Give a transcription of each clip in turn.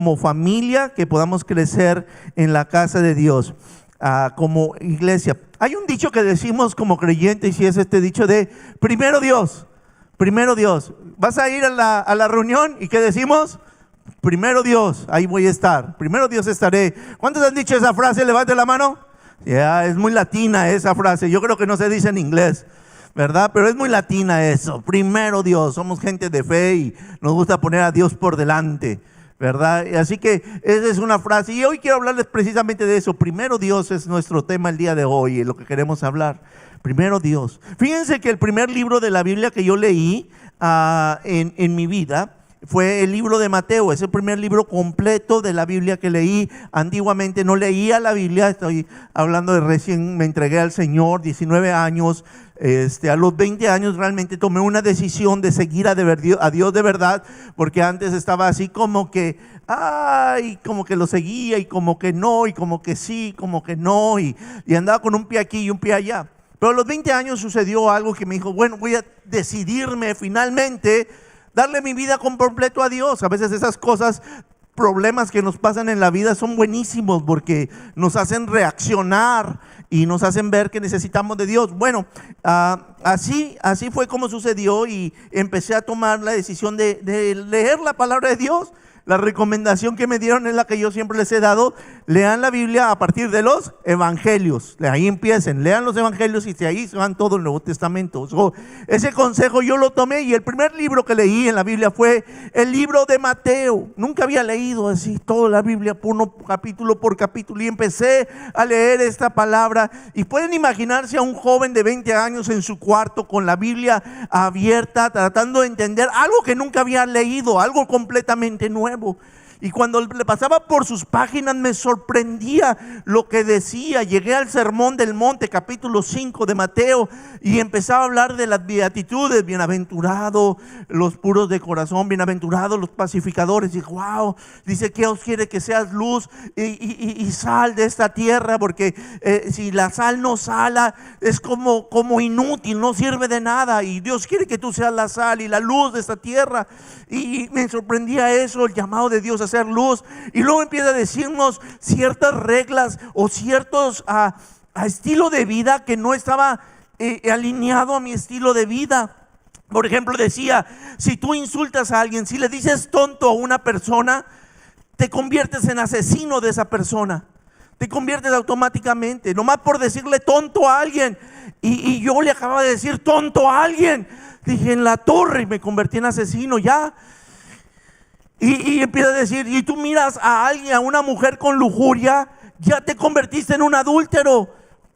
como familia, que podamos crecer en la casa de Dios, como iglesia. Hay un dicho que decimos como creyentes y es este dicho de primero Dios, primero Dios. Vas a ir a la reunión y ¿qué decimos? Primero Dios, ahí voy a estar, primero Dios estaré. ¿Cuántos han dicho esa frase? Levante la mano. Ya, es muy latina esa frase, yo creo que no se dice en inglés, ¿verdad? Pero es muy latina eso, primero Dios. Somos gente de fe y nos gusta poner a Dios por delante, ¿verdad? Así que esa es una frase y hoy quiero hablarles precisamente de eso. Primero Dios es nuestro tema el día de hoy, es lo que queremos hablar. Primero Dios. Fíjense que el primer libro de la Biblia que yo leí en mi vida fue el libro de Mateo. Es el primer libro completo de la Biblia que leí. Antiguamente no leía la Biblia, estoy hablando de recién me entregué al Señor, 19 años. A los 20 años realmente tomé una decisión de seguir a Dios de verdad, porque antes estaba así como que, como que lo seguía y como que no, y como que sí, como que no, y andaba con un pie aquí y un pie allá. Pero a los 20 años sucedió algo que me dijo, bueno, voy a decidirme finalmente darle mi vida con completo a Dios. A veces esas cosas, problemas que nos pasan en la vida son buenísimos porque nos hacen reaccionar y nos hacen ver que necesitamos de Dios. Bueno, así fue como sucedió y empecé a tomar la decisión de leer la palabra de Dios. La recomendación que me dieron es la que yo siempre les he dado: lean la Biblia a partir de los evangelios. De ahí empiecen, lean los evangelios y de ahí se van todo el Nuevo Testamento. Ese consejo yo lo tomé y el primer libro que leí en la Biblia fue el libro de Mateo. Nunca había leído así toda la Biblia, capítulo por capítulo, y empecé a leer esta palabra. Y pueden imaginarse a un joven de 20 años en su cuarto con la Biblia abierta, tratando de entender algo que nunca había leído, algo completamente nuevo. Y cuando le pasaba por sus páginas me sorprendía lo que decía. Llegué al Sermón del Monte, capítulo 5 de Mateo, y empezaba a hablar de las beatitudes. Bienaventurados los puros de corazón, bienaventurados los pacificadores. Y wow, dice que Dios quiere que seas luz y sal de esta tierra, porque si la sal no sala es como inútil, no sirve de nada. Y Dios quiere que tú seas la sal y la luz de esta tierra. Y me sorprendía eso, el llamado de Dios a hacer luz. Y luego empieza a decirnos ciertas reglas o ciertos estilo de vida que no estaba alineado a mi estilo de vida. Por ejemplo, decía, si tú insultas a alguien, si le dices tonto a una persona, te conviertes en asesino de esa persona. Te conviertes automáticamente, nomás por decirle tonto a alguien. Y yo le acababa de decir tonto a alguien. Dije, en la torre, y me convertí en asesino ya. Y empieza a decir, y tú miras a alguien, a una mujer con lujuria, ya te convertiste en un adúltero.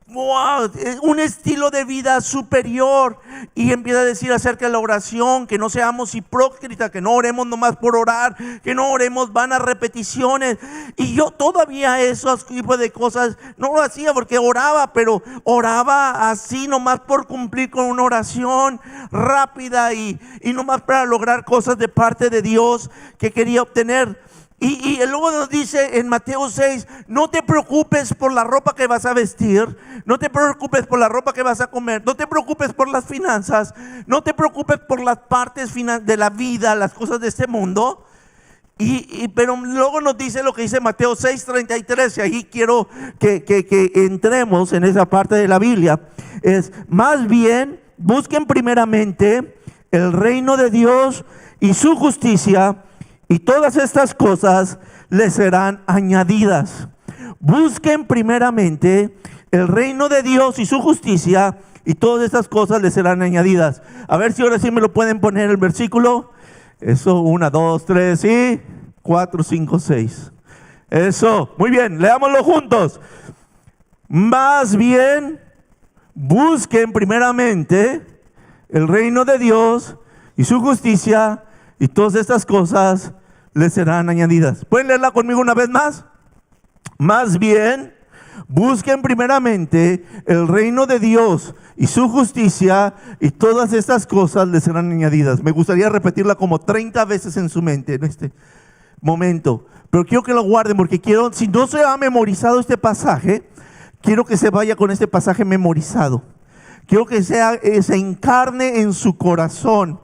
Wow, un estilo de vida superior. Y empieza a decir acerca de la oración, que no seamos hipócritas, que no oremos nomás por orar, que no oremos vanas repeticiones. Y yo todavía esos tipos de cosas no lo hacía, porque oraba, pero oraba así nomás por cumplir con una oración rápida y nomás para lograr cosas de parte de Dios que quería obtener. Y luego nos dice en Mateo 6, no te preocupes por la ropa que vas a vestir, no te preocupes por la ropa que vas a comer, no te preocupes por las finanzas, no te preocupes por las partes de la vida, las cosas de este mundo. Pero luego nos dice lo que dice Mateo 6:33, y ahí quiero que entremos en esa parte de la Biblia. Es más bien, busquen primeramente el reino de Dios y su justicia, y todas estas cosas les serán añadidas. Busquen primeramente el reino de Dios y su justicia, y todas estas cosas les serán añadidas. A ver si ahora sí me lo pueden poner el versículo. Eso, 1, 2, 3 y 4, 5, 6. Eso, muy bien, leámoslo juntos. Más bien, busquen primeramente el reino de Dios y su justicia, y todas estas cosas les serán añadidas. ¿Pueden leerla conmigo una vez más? Más bien, busquen primeramente el reino de Dios y su justicia, y todas estas cosas les serán añadidas. Me gustaría repetirla como 30 veces en su mente en este momento, pero quiero que lo guarden, porque quiero, si no se ha memorizado este pasaje, quiero que se vaya con este pasaje memorizado. Quiero que se encarne en su corazón.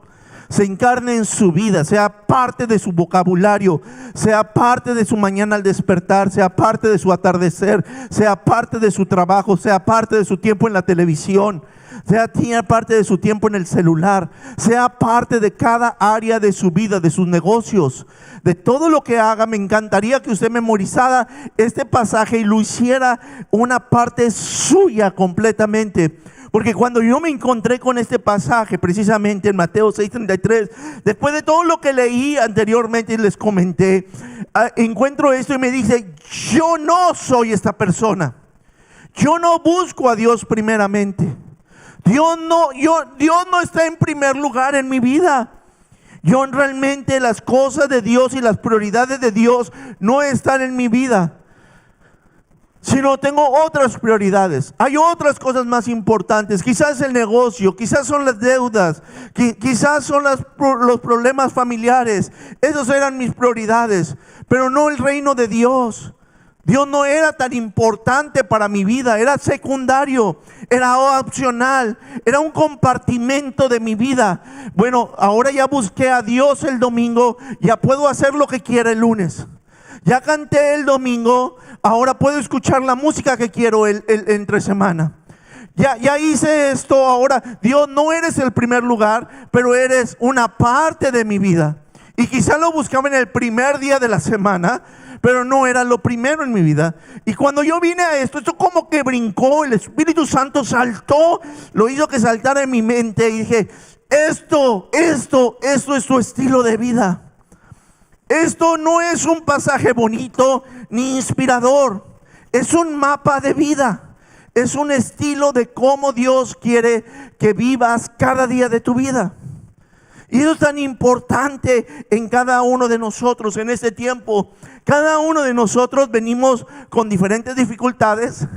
se encarne en su vida, sea parte de su vocabulario, sea parte de su mañana al despertar, sea parte de su atardecer, sea parte de su trabajo, sea parte de su tiempo en la televisión, sea parte de su tiempo en el celular, sea parte de cada área de su vida, de sus negocios, de todo lo que haga. Me encantaría que usted memorizara este pasaje y lo hiciera una parte suya completamente. Porque cuando yo me encontré con este pasaje, precisamente en Mateo 6:33, después de todo lo que leí anteriormente y les comenté, encuentro esto y me dice: yo no soy esta persona. Yo no busco a Dios primeramente. Dios no está en primer lugar en mi vida. Yo realmente, las cosas de Dios y las prioridades de Dios no están en mi vida, sino tengo otras prioridades. Hay otras cosas más importantes. Quizás el negocio, quizás son las deudas, quizás son los problemas familiares. Esas eran mis prioridades, pero no el reino de Dios. Dios no era tan importante para mi vida, era secundario, era opcional, era un compartimento de mi vida. Bueno, ahora ya busqué a Dios el domingo, ya puedo hacer lo que quiera el lunes. Ya canté el domingo, ahora puedo escuchar la música que quiero el entre semana. Ya hice esto, ahora Dios, no eres el primer lugar, pero eres una parte de mi vida. Y quizá lo buscaba en el primer día de la semana, pero no era lo primero en mi vida. Y cuando yo vine a esto como que brincó, el Espíritu Santo saltó, lo hizo que saltara en mi mente y dije: esto es tu estilo de vida. Esto no es un pasaje bonito ni inspirador, es un mapa de vida, es un estilo de cómo Dios quiere que vivas cada día de tu vida. Y eso es tan importante en cada uno de nosotros en este tiempo. Cada uno de nosotros venimos con diferentes dificultades,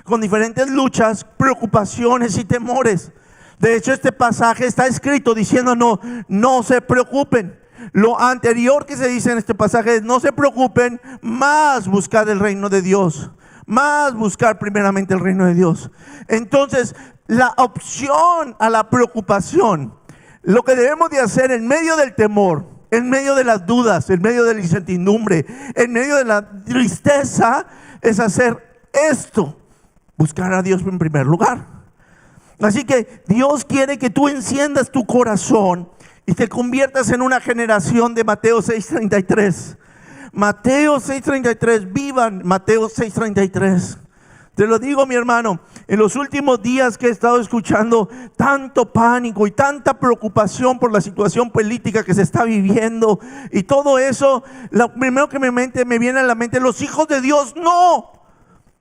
con diferentes luchas, preocupaciones y temores. De hecho, este pasaje está escrito diciéndonos: no se preocupen. Lo anterior que se dice en este pasaje es: no se preocupen, más buscar el reino de Dios, más buscar primeramente el reino de Dios. Entonces, la opción a la preocupación, lo que debemos de hacer en medio del temor, en medio de las dudas, en medio de la incertidumbre, en medio de la tristeza, es hacer esto: buscar a Dios en primer lugar. Así que Dios quiere que tú enciendas tu corazón y te conviertas en una generación de Mateo 6:33. Mateo 6:33, vivan Mateo 6:33. Te lo digo, mi hermano, en los últimos días que he estado escuchando tanto pánico y tanta preocupación por la situación política que se está viviendo y todo eso, lo primero que me viene a la mente: los hijos de Dios no.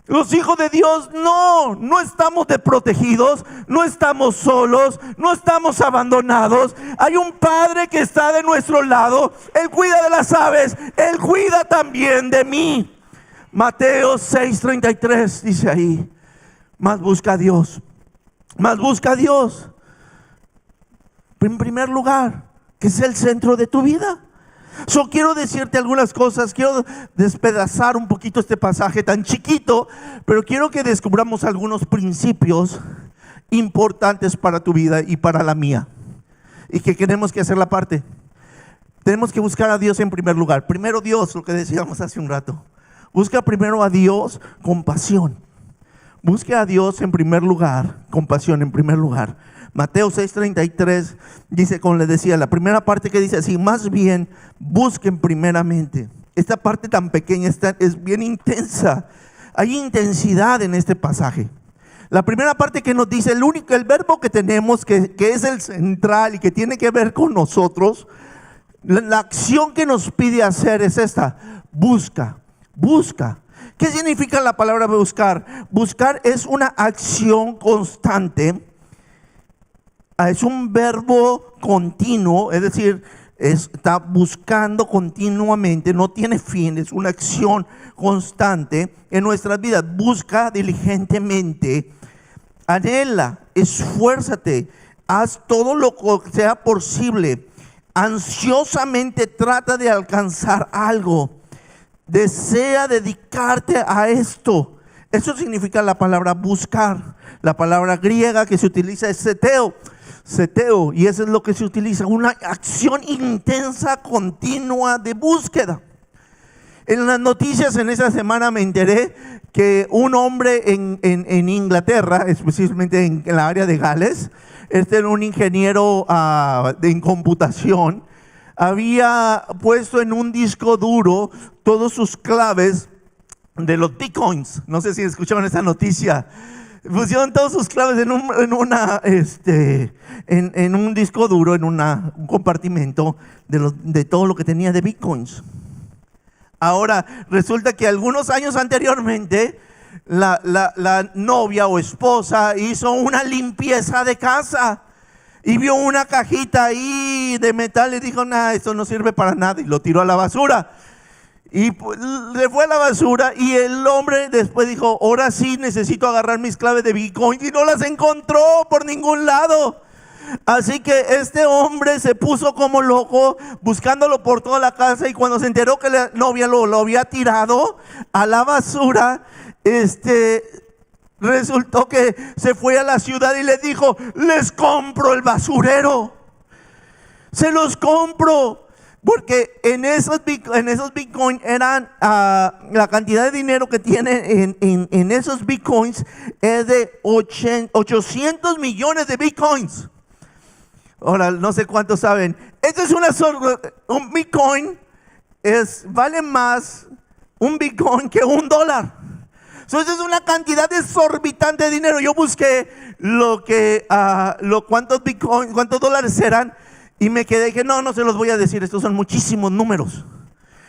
Los hijos de Dios no estamos desprotegidos, no estamos solos, no estamos abandonados. Hay un Padre que está de nuestro lado. Él cuida de las aves, Él cuida también de mí. Mateo 6:33 dice ahí: más busca a Dios, más busca a Dios en primer lugar, que es el centro de tu vida. Quiero decirte algunas cosas, quiero despedazar un poquito este pasaje tan chiquito, pero quiero que descubramos algunos principios importantes para tu vida y para la mía, y que tenemos que hacer la parte. Tenemos que buscar a Dios en primer lugar. Primero Dios, lo que decíamos hace un rato. Busca primero a Dios con pasión. Busque a Dios en primer lugar, con pasión en primer lugar. Mateo 6:33 dice, como les decía, la primera parte que dice así: más bien busquen primeramente. Esta parte tan pequeña es bien intensa. Hay intensidad en este pasaje. La primera parte que nos dice, el verbo que tenemos, que es el central y que tiene que ver con nosotros, la acción que nos pide hacer es esta: busca, busca. ¿Qué significa la palabra buscar? Buscar es una acción constante. Es un verbo continuo, es decir, está buscando continuamente, no tiene fin, es una acción constante en nuestras vidas. Busca diligentemente, anhela, esfuérzate, haz todo lo que sea posible, ansiosamente trata de alcanzar algo, desea dedicarte a esto. Eso significa la palabra buscar. La palabra griega que se utiliza es seteo. seteo, y eso es lo que se utiliza, una acción intensa, continua de búsqueda. En las noticias en esa semana me enteré que un hombre en Inglaterra, específicamente en la área de Gales, era un ingeniero en computación, había puesto en un disco duro todos sus claves de los bitcoins. No sé si escucharon esa noticia. Pusieron todos sus claves en un disco duro, en un compartimento de todo lo que tenía de bitcoins. Ahora, resulta que algunos años anteriormente, la novia o esposa hizo una limpieza de casa y vio una cajita ahí de metal y dijo, nada, esto no sirve para nada, y lo tiró a la basura. Y pues, le fue a la basura, y el hombre después dijo, ahora sí necesito agarrar mis claves de Bitcoin, y no las encontró por ningún lado. Así que este hombre se puso como loco buscándolo por toda la casa, y cuando se enteró que la novia lo había tirado a la basura, resultó que se fue a la ciudad y le dijo, les compro el basurero, se los compro. Porque en esos bitcoins eran, la cantidad de dinero que tienen en esos bitcoins es de 800 millones de bitcoins. Ahora, no sé cuántos saben. Esto es un bitcoin, vale más un bitcoin que $1. Entonces es una cantidad exorbitante de dinero. Yo busqué cuántos dólares eran, y me quedé que no se los voy a decir, estos son muchísimos números.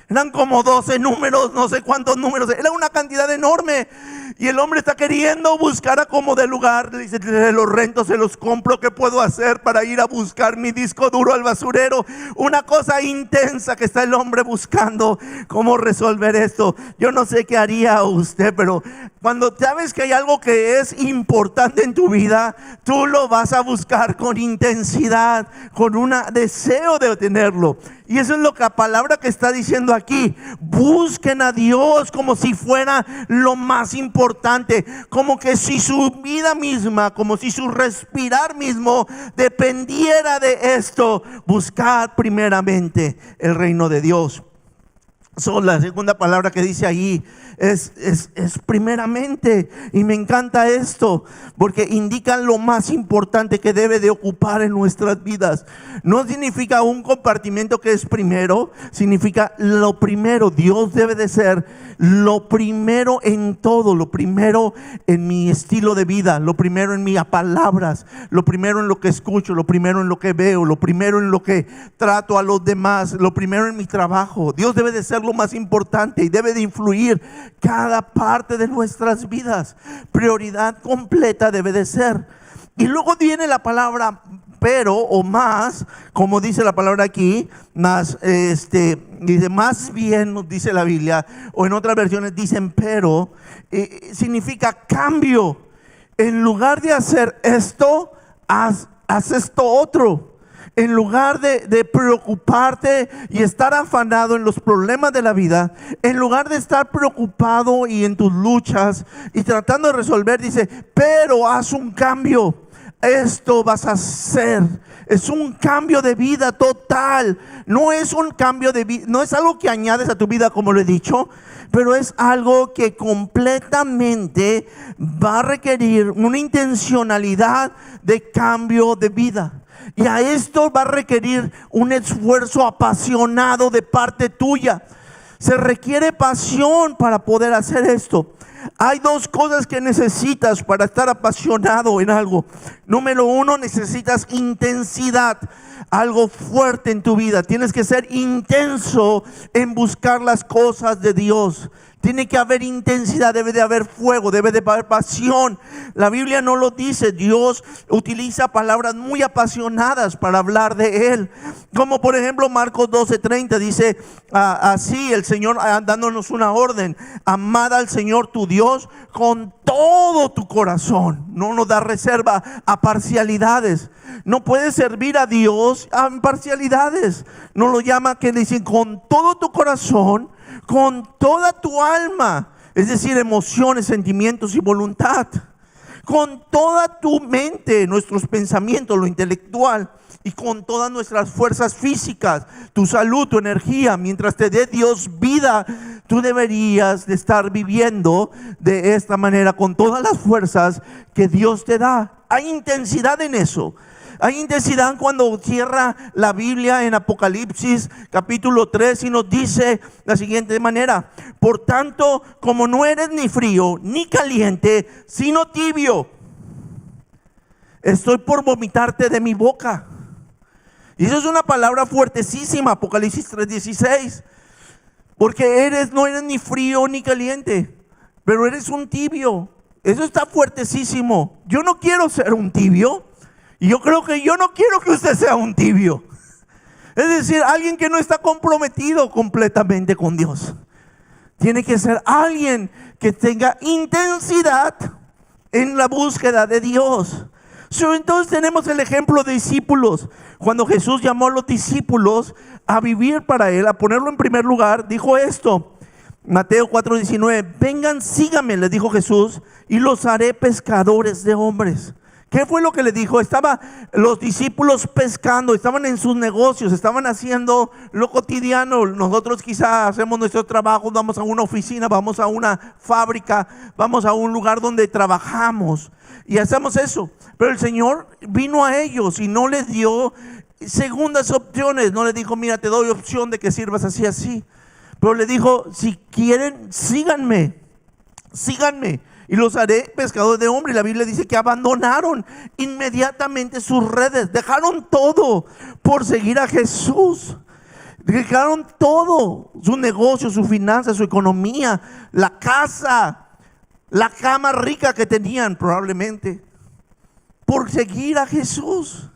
Eran como 12 números, no sé cuántos números, era una cantidad enorme. Y el hombre está queriendo buscar a como de lugar. Le dice, se los rento, se los compro, ¿qué puedo hacer para ir a buscar mi disco duro al basurero? Una cosa intensa que está el hombre buscando cómo resolver esto. Yo no sé qué haría usted, pero cuando sabes que hay algo que es importante en tu vida, tú lo vas a buscar con intensidad, con un deseo de tenerlo. Y eso es lo que la palabra que está diciendo aquí. Busquen a Dios como si fuera lo más importante, como que si su vida misma, como si su respirar mismo dependiera de esto. Buscad primeramente el reino de Dios. La segunda palabra que dice ahí es primeramente, y me encanta esto porque indica lo más importante que debe de ocupar en nuestras vidas. No significa un compartimento que es primero, significa lo primero. Dios debe de ser lo primero en todo, lo primero en mi estilo de vida, lo primero en mis palabras, lo primero en lo que escucho, lo primero en lo que veo, lo primero en lo que trato a los demás, lo primero en mi trabajo. Dios debe de ser lo más importante y debe de influir cada parte de nuestras vidas. Prioridad completa debe de ser. Y luego viene la palabra pero o más, como dice la palabra aquí, más, dice más bien, nos dice la Biblia, o en otras versiones dicen pero, significa cambio. En lugar de hacer esto, haz esto otro. En lugar de preocuparte y estar afanado en los problemas de la vida, en lugar de estar preocupado y en tus luchas y tratando de resolver, dice, pero haz un cambio. Esto vas a hacer. Es un cambio de vida total. No es un cambio de vida, no es algo que añades a tu vida, como lo he dicho, pero es algo que completamente va a requerir una intencionalidad de cambio de vida. Y a esto va a requerir un esfuerzo apasionado de parte tuya. Se requiere pasión para poder hacer esto. Hay dos cosas que necesitas para estar apasionado en algo. Número uno, necesitas intensidad, algo fuerte en tu vida. Tienes que ser intenso en buscar las cosas de Dios. Tiene que haber intensidad, debe de haber fuego, debe de haber pasión. La Biblia no lo dice. Dios utiliza palabras muy apasionadas para hablar de Él. Como por ejemplo Marcos 12:30 dice así el Señor dándonos una orden: amad al Señor tu Dios con todo tu corazón. No nos da reserva a parcialidades. No puedes servir a Dios a parcialidades. No lo llama, que dicen con todo tu corazón, con toda tu alma, es decir, emociones, sentimientos y voluntad. con toda tu mente, nuestros pensamientos, lo intelectual, y con todas nuestras fuerzas físicas, tu salud, tu energía, mientras te dé Dios vida, tú deberías de estar viviendo de esta manera, con todas las fuerzas que Dios te da. Hay intensidad en eso. Hay intensidad cuando cierra la Biblia en Apocalipsis capítulo 3 y nos dice la siguiente manera: por tanto, como no eres ni frío ni caliente, sino tibio, estoy por vomitarte de mi boca. Y eso es una palabra fuertesísima, Apocalipsis 3:16. Porque no eres ni frío ni caliente, pero eres un tibio. Eso está fuertesísimo. Yo no quiero ser un tibio. Y yo creo que yo no quiero que usted sea un tibio. Es decir, alguien que no está comprometido completamente con Dios. Tiene que ser alguien que tenga intensidad en la búsqueda de Dios. Entonces tenemos el ejemplo de discípulos. Cuando Jesús llamó a los discípulos a vivir para Él, a ponerlo en primer lugar, dijo esto. Mateo 4:19, vengan, síganme, les dijo Jesús, y los haré pescadores de hombres. ¿Qué fue lo que le dijo? Estaban los discípulos pescando, estaban en sus negocios, estaban haciendo lo cotidiano. Nosotros quizá hacemos nuestro trabajo, vamos a una oficina, vamos a una fábrica, vamos a un lugar donde trabajamos y hacemos eso. Pero el Señor vino a ellos y no les dio segundas opciones. No les dijo, mira, te doy opción de que sirvas así, así. Pero le dijo, si quieren, síganme. Y los haré pescadores de hombres. Y la Biblia dice que abandonaron inmediatamente sus redes. Dejaron todo por seguir a Jesús. Dejaron todo, su negocio, su finanza, su economía, la casa, la cama rica que tenían probablemente, por seguir a Jesús.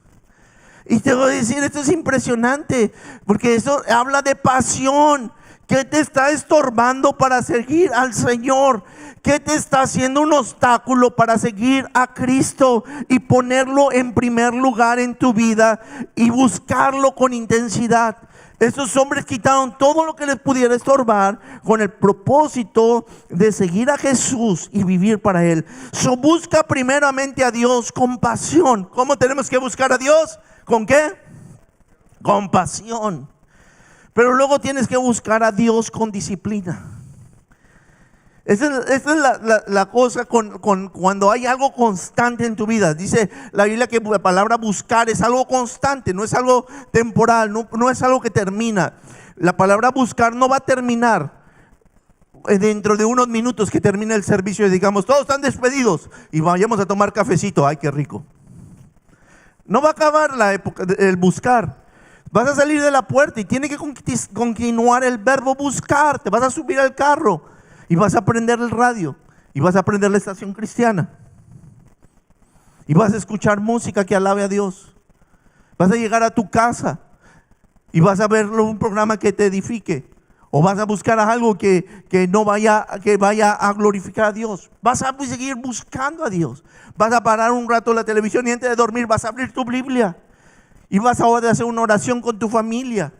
Y te voy a decir, esto es impresionante, porque esto habla de pasión. ¿Qué te está estorbando para seguir al Señor? ¿Qué te está haciendo un obstáculo para seguir a Cristo y ponerlo en primer lugar en tu vida y buscarlo con intensidad? Estos hombres quitaron todo lo que les pudiera estorbar con el propósito de seguir a Jesús y vivir para Él. Busca primeramente a Dios con pasión. ¿Cómo tenemos que buscar a Dios? ¿Con qué? Con pasión. Pero luego tienes que buscar a Dios con disciplina. Esta es la cosa cuando hay algo constante en tu vida. Dice la Biblia que la palabra buscar es algo constante, no es algo temporal, no es algo que termina. La palabra buscar no va a terminar dentro de unos minutos que termine el servicio y digamos, todos están despedidos y vayamos a tomar cafecito. Ay, qué rico. No va a acabar la época del buscar. Vas a salir de la puerta y tiene que continuar el verbo buscar. Te vas a subir al carro y vas a prender el radio y vas a prender la estación cristiana y vas a escuchar música que alabe a Dios. Vas a llegar a tu casa y vas a ver un programa que te edifique, o vas a buscar algo que vaya a glorificar a Dios. Vas a seguir buscando a Dios. Vas a parar un rato la televisión y antes de dormir vas a abrir tu Biblia. Y vas ahora a hacer una oración con tu familia,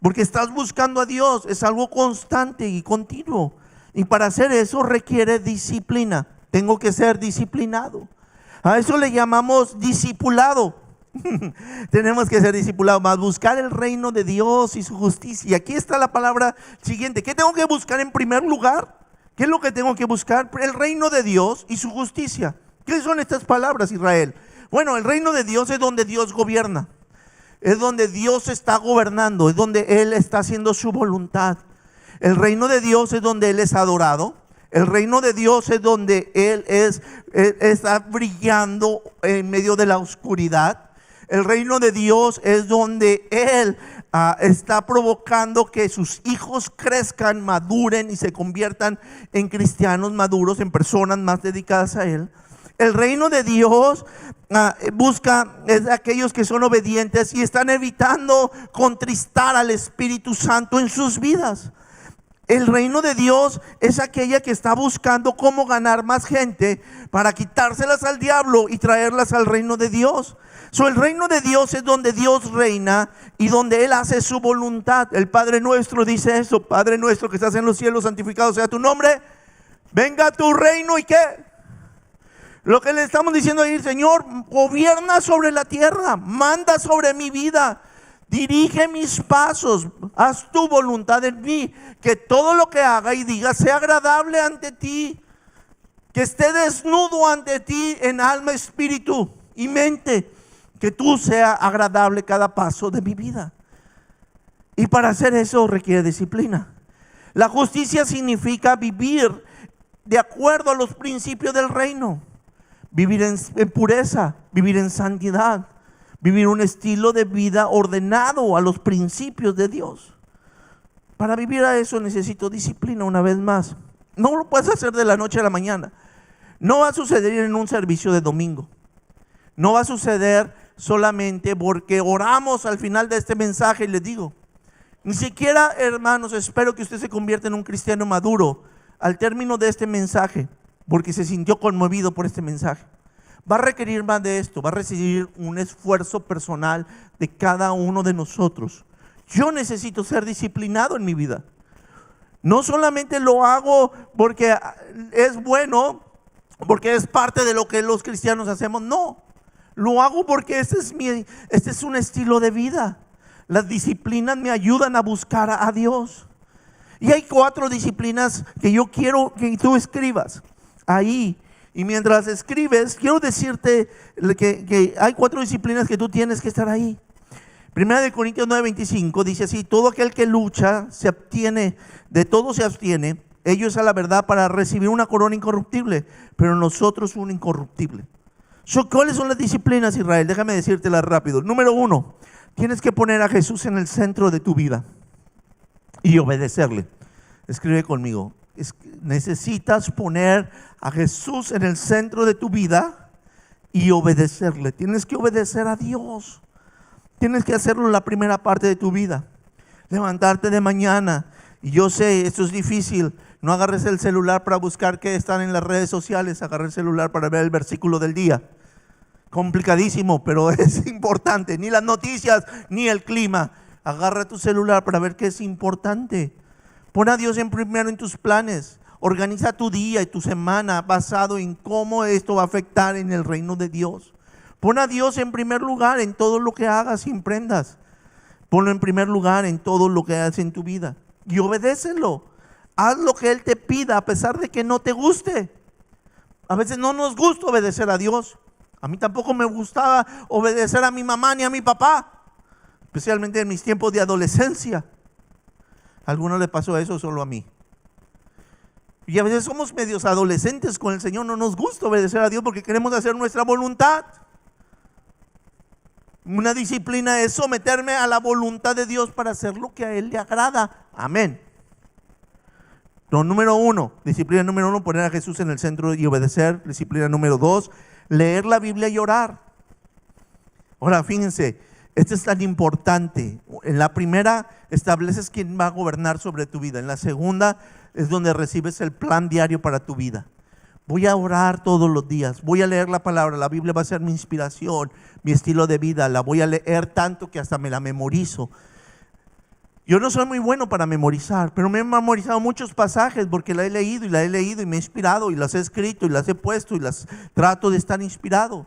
porque estás buscando a Dios. Es algo constante y continuo. Y para hacer eso requiere disciplina. Tengo que ser disciplinado. A eso le llamamos discipulado. Tenemos que ser discipulados, más buscar el reino de Dios y su justicia. Y aquí está la palabra siguiente. ¿Qué tengo que buscar en primer lugar? ¿Qué es lo que tengo que buscar? El reino de Dios y su justicia. ¿Qué son estas palabras, Israel? Bueno, el reino de Dios es donde Dios gobierna. Es donde Dios está gobernando, es donde Él está haciendo su voluntad. El reino de Dios es donde Él es adorado. El reino de Dios es donde Él está brillando en medio de la oscuridad. El reino de Dios es donde Él está provocando que sus hijos crezcan, maduren y se conviertan en cristianos maduros, en personas más dedicadas a Él. El reino de Dios es de aquellos que son obedientes y están evitando contristar al Espíritu Santo en sus vidas. El reino de Dios es aquella que está buscando cómo ganar más gente para quitárselas al diablo y traerlas al reino de Dios. El reino de Dios es donde Dios reina y donde Él hace su voluntad. El Padre nuestro dice eso: Padre nuestro que estás en los cielos, santificado sea tu nombre. Venga a tu reino y ¿qué? Lo que le estamos diciendo ahí, Señor, gobierna sobre la tierra, manda sobre mi vida, dirige mis pasos, haz tu voluntad en mí, que todo lo que haga y diga sea agradable ante ti, que esté desnudo ante ti en alma, espíritu y mente, que tú sea agradable cada paso de mi vida. Y para hacer eso requiere disciplina. La justicia significa vivir de acuerdo a los principios del reino. Vivir en pureza, vivir en santidad, vivir un estilo de vida ordenado a los principios de Dios. Para vivir a eso necesito disciplina una vez más. No lo puedes hacer de la noche a la mañana. No va a suceder en un servicio de domingo. No va a suceder solamente porque oramos al final de este mensaje y les digo, ni siquiera, hermanos, espero que usted se convierta en un cristiano maduro al término de este mensaje, porque se sintió conmovido por este mensaje. Va a requerir más de esto, va a recibir un esfuerzo personal de cada uno de nosotros. Yo necesito ser disciplinado en mi vida. No solamente lo hago porque es bueno, porque es parte de lo que los cristianos hacemos, no. Lo hago porque este es un estilo de vida. Las disciplinas me ayudan a buscar a Dios. Y hay 4 disciplinas que yo quiero que tú escribas ahí. Y mientras escribes, quiero decirte que hay 4 disciplinas que tú tienes que estar ahí. Primera de Corintios 9:25 dice así: todo aquel que lucha se abstiene, de todo se abstiene. Ello es a la verdad para recibir una corona incorruptible, pero nosotros una incorruptible. ¿Cuáles son las disciplinas, Israel? Déjame decírtelas rápido. Número 1, tienes que poner a Jesús en el centro de tu vida y obedecerle. Escribe conmigo. Necesitas poner a Jesús en el centro de tu vida y obedecerle. Tienes que obedecer a Dios. Tienes que hacerlo en la primera parte de tu vida. Levantarte de mañana. Y yo sé, esto es difícil. No agarres el celular para buscar qué están en las redes sociales. Agarra el celular para ver el versículo del día. Complicadísimo, pero es importante. Ni las noticias, ni el clima. Agarra tu celular para ver qué es importante. Pon a Dios en primero en tus planes. Organiza tu día y tu semana basado en cómo esto va a afectar en el reino de Dios. Pon a Dios en primer lugar en todo lo que hagas y emprendas. Ponlo en primer lugar en todo lo que hagas en tu vida. Y obedécelo. Haz lo que Él te pida a pesar de que no te guste. A veces no nos gusta obedecer a Dios. A mí tampoco me gustaba obedecer a mi mamá ni a mi papá. Especialmente en mis tiempos de adolescencia. ¿A alguno le pasó eso? Solo a mí. Y a veces somos medios adolescentes con el Señor. No nos gusta obedecer a Dios porque queremos hacer nuestra voluntad. Una disciplina es someterme a la voluntad de Dios para hacer lo que a Él le agrada. Amén. Número 1, disciplina número 1, poner a Jesús en el centro y obedecer. Disciplina número 2, leer la Biblia y orar. Ahora fíjense, esto es tan importante. En la primera estableces quién va a gobernar sobre tu vida. En la segunda es donde recibes el plan diario para tu vida. Voy a orar todos los días, voy a leer la palabra. La Biblia va a ser mi inspiración, mi estilo de vida. La voy a leer tanto que hasta me la memorizo. Yo no soy muy bueno para memorizar, pero me he memorizado muchos pasajes porque la he leído y me he inspirado y las he escrito y las he puesto y las trato de estar inspirado.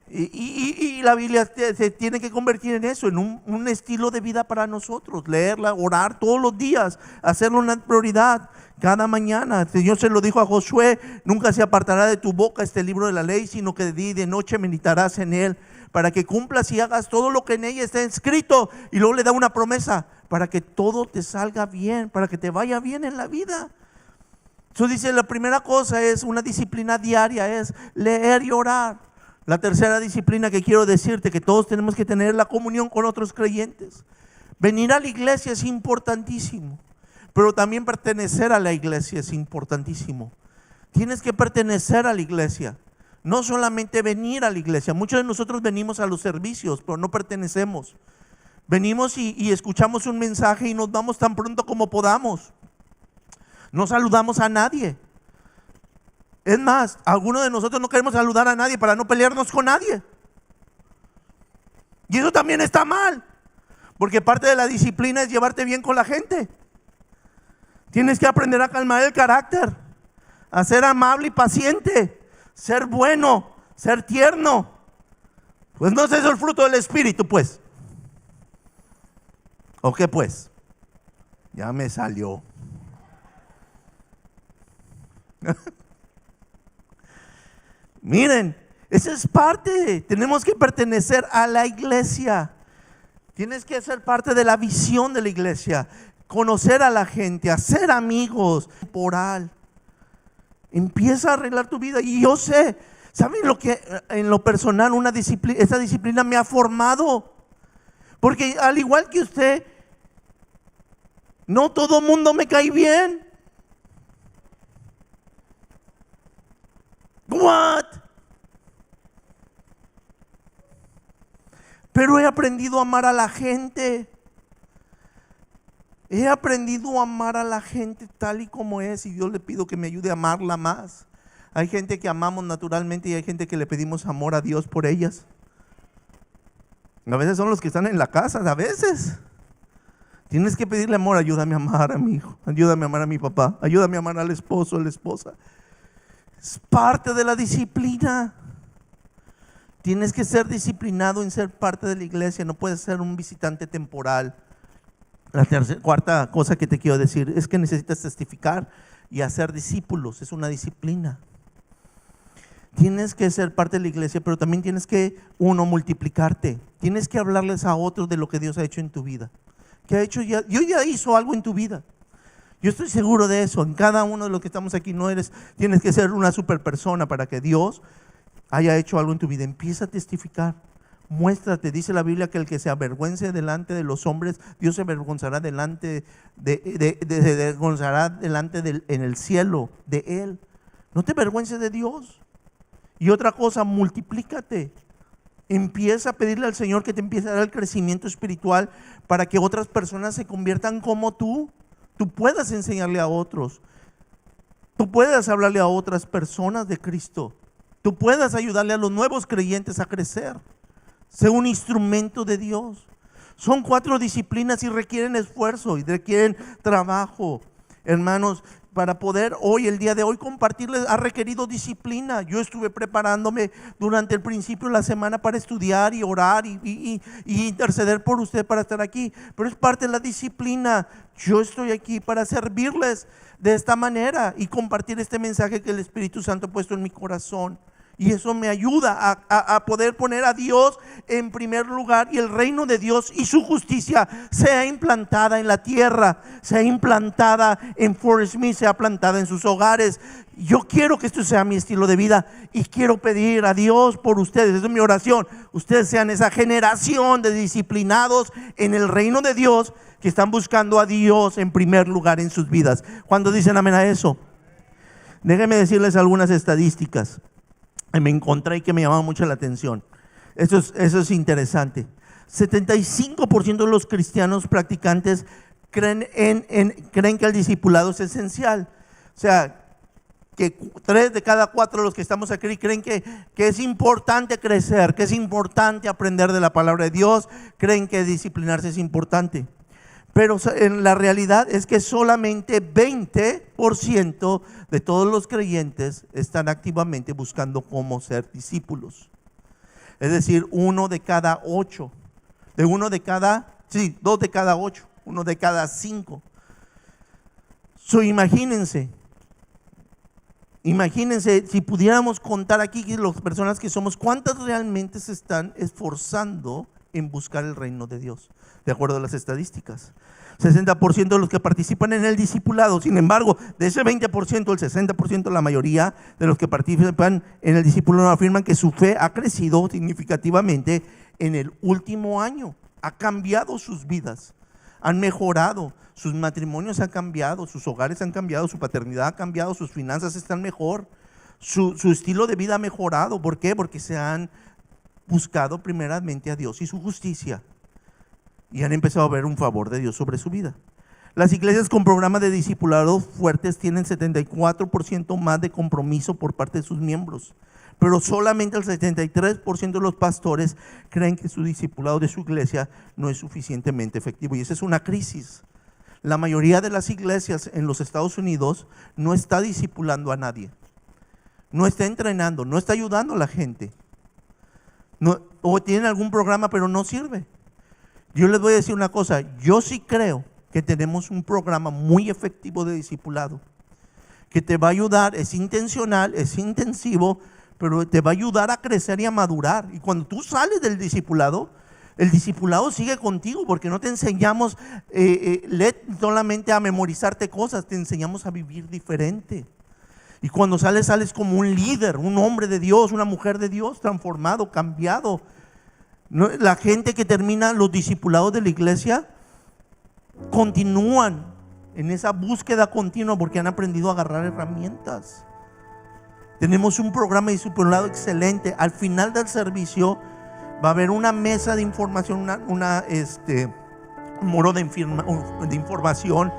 Y la Biblia se tiene que convertir en eso, en un estilo de vida para nosotros. Leerla, orar todos los días, hacerlo una prioridad cada mañana. El Señor se lo dijo a Josué: nunca se apartará de tu boca este libro de la ley, sino que de día y de noche meditarás en él, para que cumplas y hagas todo lo que en ella está escrito. Y luego le da una promesa: para que todo te salga bien, para que te vaya bien en la vida. Entonces dice, la primera cosa es una disciplina diaria, es leer y orar. La tercera disciplina que quiero decirte que todos tenemos que tener, la comunión con otros creyentes. Venir a la iglesia es importantísimo, pero también pertenecer a la iglesia es importantísimo. Tienes que pertenecer a la iglesia, no solamente venir a la iglesia. Muchos de nosotros venimos a los servicios, pero no pertenecemos. Venimos y escuchamos un mensaje y nos vamos tan pronto como podamos. No saludamos a nadie. Es más, algunos de nosotros no queremos saludar a nadie para no pelearnos con nadie. Y eso también está mal, porque parte de la disciplina es llevarte bien con la gente. Tienes que aprender a calmar el carácter, a ser amable y paciente, ser bueno, ser tierno. Pues no es eso el fruto del Espíritu, pues. ¿O qué pues? Ya me salió. Miren, esa es parte. Tenemos que pertenecer a la iglesia. Tienes que ser parte de la visión de la iglesia. Conocer a la gente, hacer amigos. Temporal. Empieza a arreglar tu vida. Y yo sé, ¿saben lo que en lo personal esa disciplina me ha formado? Porque al igual que usted, no todo mundo me cae bien. What? Pero he aprendido a amar a la gente. He aprendido a amar a la gente tal y como es, y Dios le pido que me ayude a amarla más. Hay gente que amamos naturalmente y hay gente que le pedimos amor a Dios por ellas. A veces son los que están en la casa, a veces. Tienes que pedirle amor, ayúdame a amar a mi hijo, ayúdame a amar a mi papá, ayúdame a amar al esposo, a la esposa. Es parte de la disciplina. Tienes que ser disciplinado en ser parte de la iglesia, no puedes ser un visitante temporal. La cuarta cosa que te quiero decir es que necesitas testificar y hacer discípulos, es una disciplina. Tienes que ser parte de la iglesia, pero también tienes que, multiplicarte. Tienes que hablarles a otros de lo que Dios ha hecho en tu vida. ¿Qué ha hecho ya? Dios ya hizo algo en tu vida. Yo estoy seguro de eso. En cada uno de los que estamos aquí tienes que ser una super persona para que Dios haya hecho algo en tu vida. Empieza a testificar. Muéstrate, dice la Biblia que el que se avergüence delante de los hombres, Dios se avergonzará delante en el cielo de él. No te avergüences de Dios. Y otra cosa, multiplícate. Empieza a pedirle al Señor que te empiece a dar el crecimiento espiritual para que otras personas se conviertan como tú. Tú puedas enseñarle a otros. Tú puedas hablarle a otras personas de Cristo. Tú puedas ayudarle a los nuevos creyentes a crecer. Sé un instrumento de Dios. Son 4 disciplinas y requieren esfuerzo y requieren trabajo. Hermanos, para poder el día de hoy compartirles, ha requerido disciplina. Yo estuve preparándome durante el principio de la semana para estudiar y orar y interceder por usted para estar aquí. Pero es parte de la disciplina. Yo estoy aquí para servirles de esta manera y compartir este mensaje que el Espíritu Santo ha puesto en mi corazón. Y eso me ayuda a poder poner a Dios en primer lugar y el reino de Dios y su justicia sea implantada en la tierra, sea implantada en Forest Smith, sea plantada en sus hogares. Yo quiero que esto sea mi estilo de vida y quiero pedir a Dios por ustedes. Esa es mi oración. Ustedes sean esa generación de disciplinados en el reino de Dios que están buscando a Dios en primer lugar en sus vidas. ¿Cuándo dicen amén a eso? Déjenme decirles algunas estadísticas. Me encontré y que me llamaban mucho la atención. Eso es interesante. 75% de los cristianos practicantes creen que el discipulado es esencial. O sea, que 3 de cada 4 de los que estamos aquí creen que es importante crecer, que es importante aprender de la palabra de Dios, creen que disciplinarse es importante. Pero en la realidad es que solamente 20% de todos los creyentes están activamente buscando cómo ser discípulos. Es decir, 1 de cada 8. 2 de cada 8. 1 de cada 5. Imagínense si pudiéramos contar aquí las personas que somos, ¿cuántas realmente se están esforzando en buscar el reino de Dios? De acuerdo a las estadísticas, 60% de los que participan en el discipulado. Sin embargo, de ese 20%, el 60%, la mayoría de los que participan en el discipulado afirman que su fe ha crecido significativamente en el último año. Ha cambiado sus vidas, han mejorado, sus matrimonios han cambiado, sus hogares han cambiado, su paternidad ha cambiado, sus finanzas están mejor, su estilo de vida ha mejorado. ¿Por qué? Porque se han buscado primeramente a Dios y su justicia. Y han empezado a ver un favor de Dios sobre su vida. Las iglesias con programas de discipulado fuertes tienen 74% más de compromiso por parte de sus miembros, pero solamente el 73% de los pastores creen que su discipulado de su iglesia no es suficientemente efectivo. Y esa es una crisis. La mayoría de las iglesias en los Estados Unidos no está discipulando a nadie. no está entrenando, no está ayudando a la gente. No, o tienen algún programa pero no sirve. Yo les voy a decir una cosa, yo sí creo que tenemos un programa muy efectivo de discipulado, que te va a ayudar, es intencional, es intensivo, pero te va a ayudar a crecer y a madurar. Y cuando tú sales del discipulado, el discipulado sigue contigo, porque no te enseñamos solamente a memorizarte cosas, te enseñamos a vivir diferente. Y cuando sales como un líder, un hombre de Dios, una mujer de Dios, transformado, cambiado. La gente que termina los discipulados de la iglesia continúan en esa búsqueda continua porque han aprendido a agarrar herramientas. Tenemos un programa de discipulado excelente. Al final del servicio va a haber una mesa de información, un muro de información.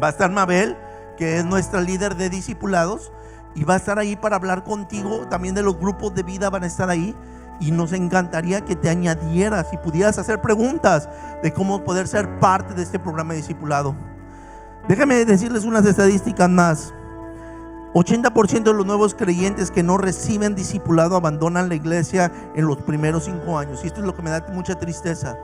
Va a estar Mabel, que es nuestra líder de discipulados, y va a estar ahí para hablar contigo. También de los grupos de vida van a estar ahí, y nos encantaría que te añadieras y pudieras hacer preguntas de cómo poder ser parte de este programa de discipulado. Déjenme decirles unas estadísticas más. 80% de los nuevos creyentes que no reciben discipulado abandonan la iglesia en los primeros 5 años. Y esto es lo que me da mucha tristeza.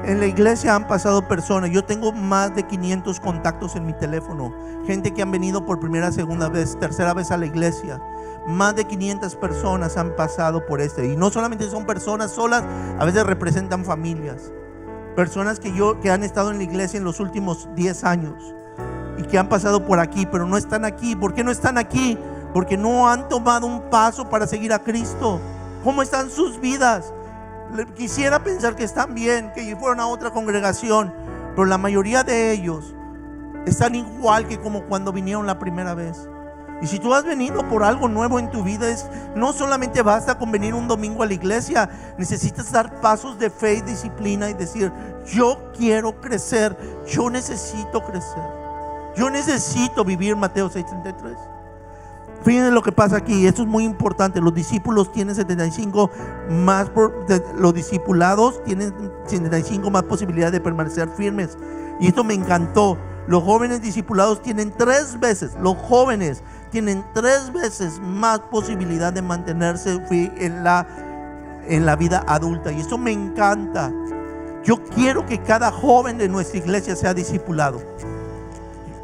En la iglesia han pasado personas, yo tengo más de 500 contactos en mi teléfono, gente que han venido por primera, segunda vez, tercera vez a la iglesia. Más de 500 personas han pasado por y no solamente son personas solas, a veces representan familias. Personas que han estado en la iglesia en los últimos 10 años y que han pasado por aquí, pero no están aquí. ¿Por qué no están aquí? Porque no han tomado un paso para seguir a Cristo. ¿Cómo están sus vidas? Quisiera pensar que están bien, que fueron a otra congregación, pero la mayoría de ellos están igual que como cuando vinieron la primera vez. Y si tú has venido por algo nuevo en tu vida, no solamente basta con venir un domingo a la iglesia, necesitas dar pasos de fe y disciplina y decir: yo quiero crecer, yo necesito crecer, yo necesito vivir Mateo 6:33. Fíjense lo que pasa aquí, esto es muy importante. Los discípulos tienen 75 más, los discipulados tienen 75 más posibilidades de permanecer firmes. Y esto me encantó. Los jóvenes discipulados tienen 3 veces, los jóvenes tienen 3 veces más posibilidad de mantenerse en la vida adulta. Y eso me encanta. Yo quiero que cada joven de nuestra iglesia sea discipulado.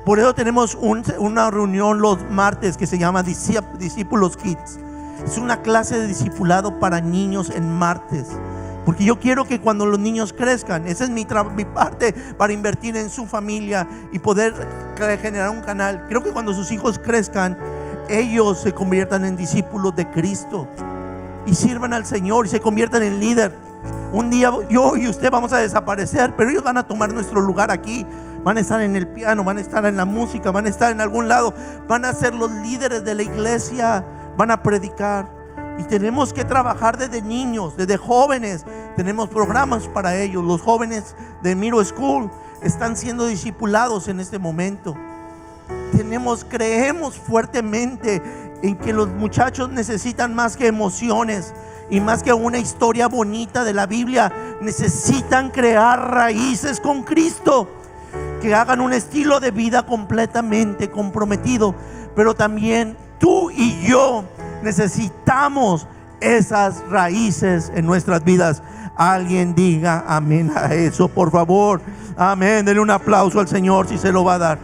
Por eso tenemos una reunión los martes que se llama Discípulos Kids. Es una clase de discipulado para niños en martes. Porque yo quiero que cuando los niños crezcan, esa es mi parte para invertir en su familia y poder generar un canal. Creo que cuando sus hijos crezcan, ellos se conviertan en discípulos de Cristo y sirvan al Señor y se conviertan en líder. Un día yo y usted vamos a desaparecer, pero ellos van a tomar nuestro lugar aquí. Van a estar en el piano, van a estar en la música, van a estar en algún lado. Van a ser los líderes de la iglesia, van a predicar. Y tenemos que trabajar desde niños, desde jóvenes. Tenemos programas para ellos. Los jóvenes de Middle School están siendo discipulados en este momento. Creemos fuertemente en que los muchachos necesitan más que emociones y más que una historia bonita de la Biblia. Necesitan crear raíces con Cristo, que hagan un estilo de vida completamente comprometido. Pero también tú y yo necesitamos esas raíces en nuestras vidas. Alguien diga amén a eso, por favor. Amén. Denle un aplauso al Señor si se lo va a dar.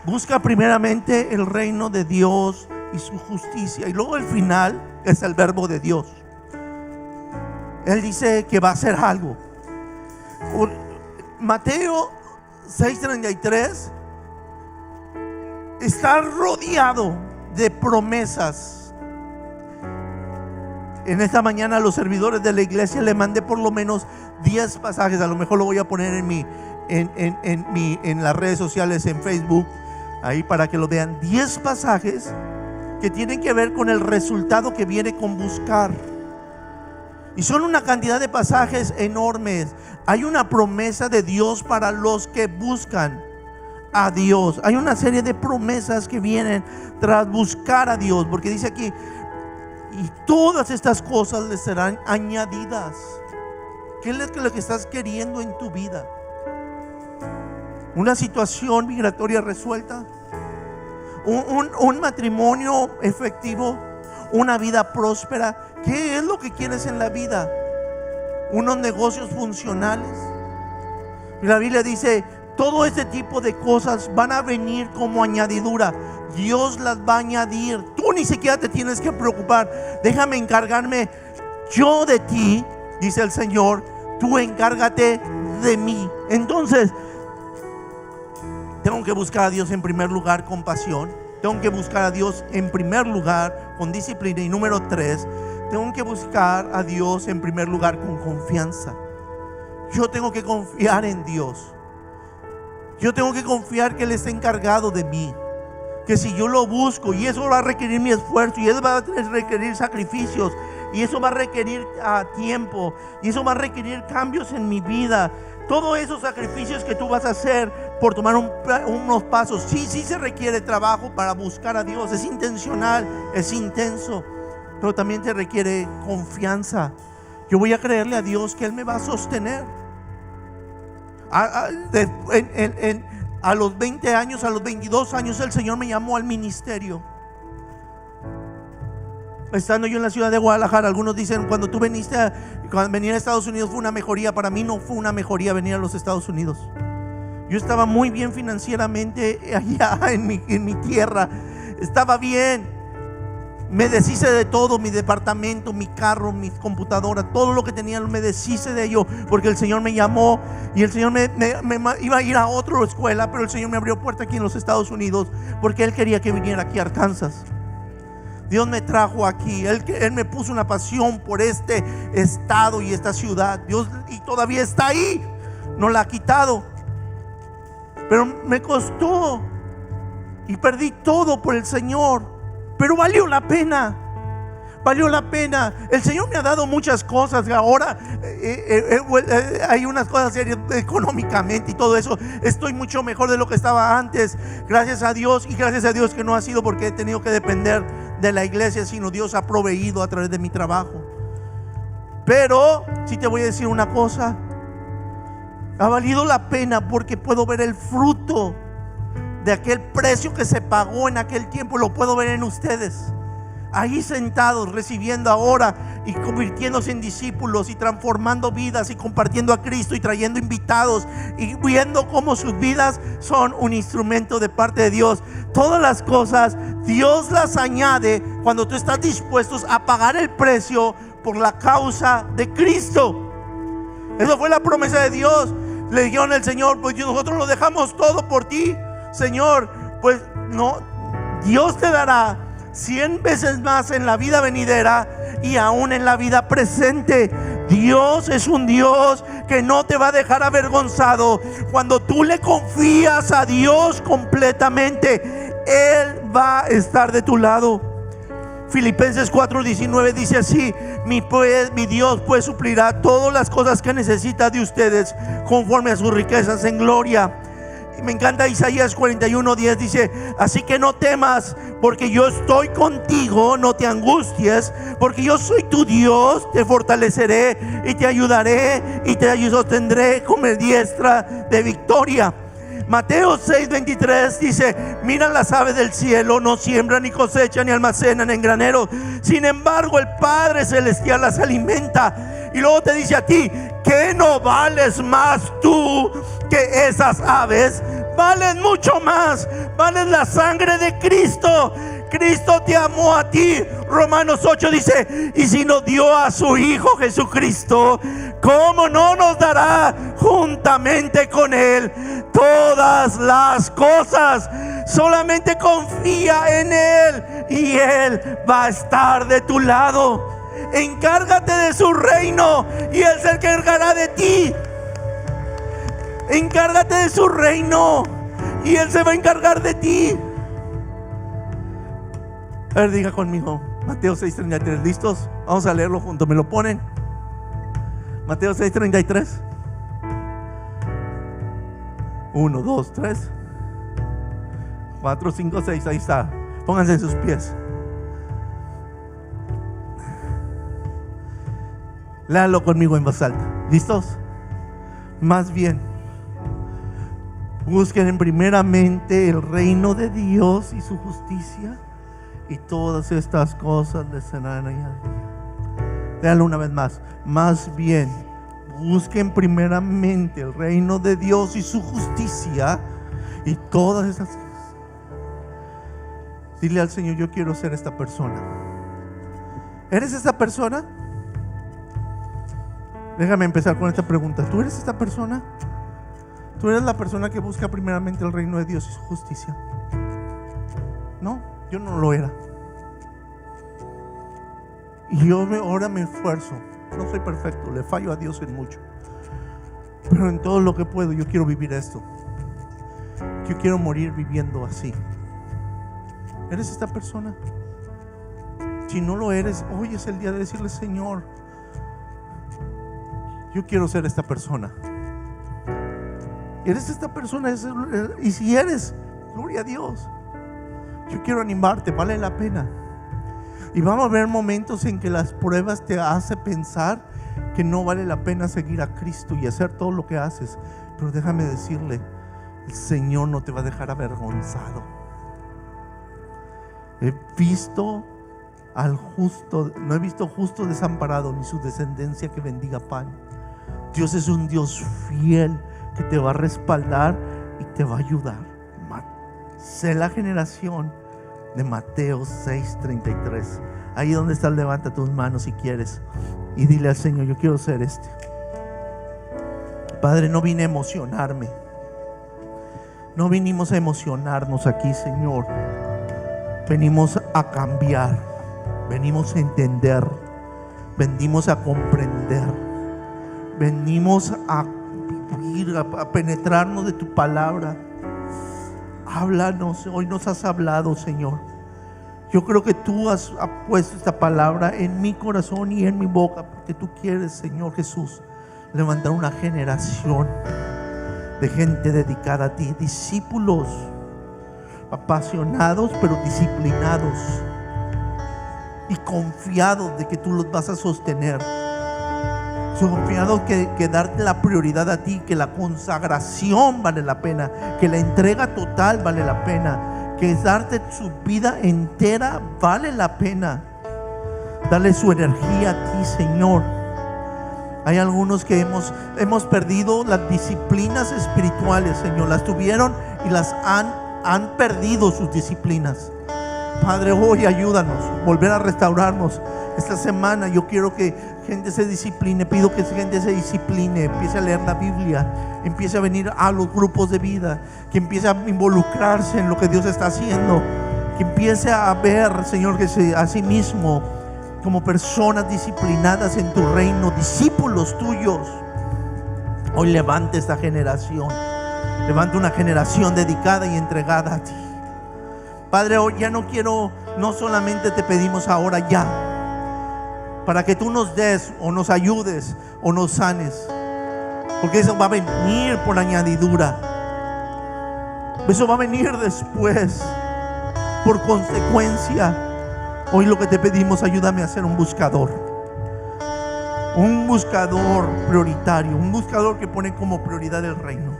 Busca primeramente el reino de Dios y su justicia, y luego el final es el verbo de Dios. Él dice que va a hacer algo. Mateo 6:33 está rodeado de promesas. En esta mañana a los servidores de la iglesia le mandé por lo menos 10 pasajes. A lo mejor lo voy a poner en las redes sociales, en Facebook, ahí para que lo vean. 10 pasajes que tienen que ver con el resultado que viene con buscar. Y son una cantidad de pasajes enormes. Hay una promesa de Dios para los que buscan a Dios. Hay una serie de promesas que vienen tras buscar a Dios, porque dice aquí: y todas estas cosas les serán añadidas. ¿Qué es lo que estás queriendo en tu vida? una situación migratoria resuelta, un matrimonio efectivo, una vida próspera. ¿Qué es lo que quieres en la vida? Unos negocios funcionales. La Biblia dice, todo este tipo de cosas van a venir como añadidura. Dios las va a añadir. Tú ni siquiera te tienes que preocupar. Déjame encargarme yo de ti, dice el Señor. Tú encárgate de mí. Entonces, tengo que buscar a Dios en primer lugar con pasión. Tengo que buscar a Dios en primer lugar con disciplina. Y número 3, tengo que buscar a Dios en primer lugar con confianza. Yo tengo que confiar en Dios. Yo tengo que confiar que Él está encargado de mí. Que si yo lo busco, y eso va a requerir mi esfuerzo, y eso va a requerir sacrificios, y eso va a requerir tiempo, y eso va a requerir cambios en mi vida. Todos esos sacrificios que tú vas a hacer por tomar unos pasos, sí se requiere trabajo para buscar a Dios. Es intencional, es intenso, pero también te requiere confianza. Yo voy a creerle a Dios que Él me va a sostener. A los 20 años, a los 22 años, el Señor me llamó al ministerio. Estando yo en la ciudad de Guadalajara, algunos dicen, cuando venir a Estados Unidos fue una mejoría. Para mí no fue una mejoría venir a los Estados Unidos. Yo estaba muy bien financieramente allá en mi tierra. Estaba bien. Me deshice de todo, mi departamento, mi carro, mi computadora, todo lo que tenía me deshice de ello, porque el Señor me llamó. Y el Señor me iba a ir a otra escuela, pero el Señor me abrió puerta aquí en los Estados Unidos, porque Él quería que viniera aquí a Arkansas. Dios me trajo aquí. Él me puso una pasión por este estado y esta ciudad. Dios, y todavía está ahí, no la ha quitado. Pero me costó y perdí todo por el Señor, pero valió la pena. Valió la pena. El Señor me ha dado muchas cosas. Ahora hay unas cosas serias económicamente y todo eso. Estoy mucho mejor de lo que estaba antes, gracias a Dios. Y gracias a Dios que no ha sido porque he tenido que depender de la iglesia, sino Dios ha proveído a través de mi trabajo. Pero sí te voy a decir una cosa: ha valido la pena porque puedo ver el fruto de aquel precio que se pagó en aquel tiempo. Lo puedo ver en ustedes, ahí sentados, recibiendo ahora y convirtiéndose en discípulos y transformando vidas y compartiendo a Cristo y trayendo invitados y viendo cómo sus vidas son un instrumento de parte de Dios. Todas las cosas Dios las añade cuando tú estás dispuestos a pagar el precio por la causa de Cristo. Eso fue la promesa de Dios. Le dijeron al Señor: pues nosotros lo dejamos todo por ti, Señor. Pues no, Dios te dará 100 veces más en la vida venidera y aún en la vida presente. Dios es un Dios que no te va a dejar avergonzado. Cuando tú le confías a Dios completamente, Él va a estar de tu lado. Filipenses 4:19 dice así: mi Dios pues suplirá todas las cosas que necesita de ustedes conforme a sus riquezas en gloria. Me encanta Isaías 41:10, dice: así que no temas, porque yo estoy contigo, no te angusties, porque yo soy tu Dios, te fortaleceré y te ayudaré y te sostendré con mi diestra de victoria. Mateo 6:23 dice: miran las aves del cielo, no siembran ni cosechan ni almacenan en graneros, sin embargo el Padre Celestial las alimenta. Y luego te dice a ti: ¿qué no vales más tú que esas aves? Vales mucho más, vales la sangre de Cristo. Cristo te amó a ti. Romanos 8 dice: y si nos dio a su Hijo Jesucristo, ¿cómo no nos dará juntamente con Él todas las cosas? Solamente confía en Él y Él va a estar de tu lado. Encárgate de su reino y Él se encargará de ti. Encárgate de su reino y Él se va a encargar de ti. A ver, diga conmigo Mateo 6:33. ¿Listos? Vamos a leerlo juntos. ¿Me lo ponen? Mateo 6:33. 1, 2, 3, 4, 5, 6. Ahí está. Pónganse en sus pies. Léalo conmigo en voz alta. ¿Listos? Más bien, Busquen primeramente el reino de Dios y su justicia, y todas estas cosas les serán añadidas. Léalo una vez más. Más bien, busquen primeramente el reino de Dios y su justicia, y todas esas cosas. Dile al Señor: yo quiero ser esta persona. ¿Eres esta persona? Déjame empezar con esta pregunta. ¿Tú eres esta persona? ¿Tú eres la persona que busca primeramente el reino de Dios y su justicia? No, yo no lo era. Y ahora me esfuerzo. No soy perfecto, le fallo a Dios en mucho, pero en todo lo que puedo yo quiero vivir esto. Yo quiero morir viviendo así. ¿Eres esta persona? Si no lo eres, hoy es el día de decirle: Señor, yo quiero ser esta persona. ¿Eres esta persona? Y si eres, gloria a Dios. Yo quiero animarte, vale la pena. Y vamos a ver momentos en que las pruebas te hacen pensar que no vale la pena seguir a Cristo y hacer todo lo que haces. Pero déjame decirle, el Señor no te va a dejar avergonzado. He visto al justo, no he visto justo desamparado, ni su descendencia que bendiga pan. Dios es un Dios fiel que te va a respaldar y te va a ayudar. Sé la generación de Mateo 6:33. Ahí donde estás, levanta tus manos si quieres y dile al Señor: yo quiero ser este. Padre, no vine a emocionarme. No vinimos a emocionarnos aquí, Señor. Venimos a cambiar. Venimos a entender. Venimos a comprender. Venimos a vivir, a penetrarnos de tu palabra. Háblanos, hoy nos has hablado, Señor. Yo creo que tú has puesto esta palabra en mi corazón y en mi boca, porque tú quieres, Señor Jesús, levantar una generación de gente dedicada a ti, discípulos apasionados pero disciplinados y confiados de que tú los vas a sostener. Confiados que darte la prioridad a ti, que la consagración vale la pena, que la entrega total vale la pena, que darte su vida entera vale la pena. Dale su energía a ti, Señor. Hay algunos que hemos perdido las disciplinas espirituales, Señor. Las tuvieron y las han perdido sus disciplinas. Padre, hoy ayúdanos, volver a restaurarnos. Esta semana yo quiero que gente se discipline. Pido que gente se discipline, empiece a leer la Biblia, empiece a venir a los grupos de vida, que empiece a involucrarse en lo que Dios está haciendo, que empiece a ver, Señor, que a sí mismo como personas disciplinadas en tu reino, discípulos tuyos. Hoy levante esta generación, levante una generación dedicada y entregada a ti. Padre, hoy ya no solamente te pedimos ahora ya, para que tú nos des o nos ayudes o nos sanes, porque eso va a venir por añadidura. Eso va a venir después, por consecuencia. Hoy lo que te pedimos, ayúdame a ser un buscador prioritario, un buscador que pone como prioridad el reino.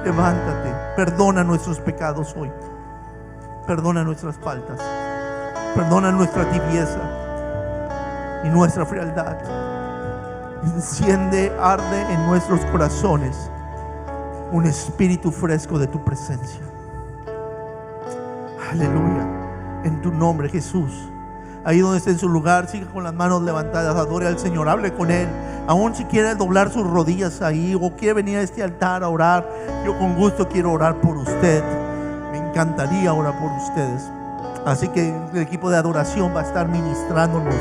Levántate, perdona nuestros pecados hoy, perdona nuestras faltas, perdona nuestra tibieza y nuestra frialdad. Enciende, arde en nuestros corazones un espíritu fresco de tu presencia. Aleluya, en tu nombre, Jesús. Ahí donde esté en su lugar, siga con las manos levantadas, adore al Señor, hable con Él. Aún si quiere doblar sus rodillas ahí o quiere venir a este altar a orar, yo con gusto quiero orar por usted. Me encantaría orar por ustedes. Así que el equipo de adoración va a estar ministrándonos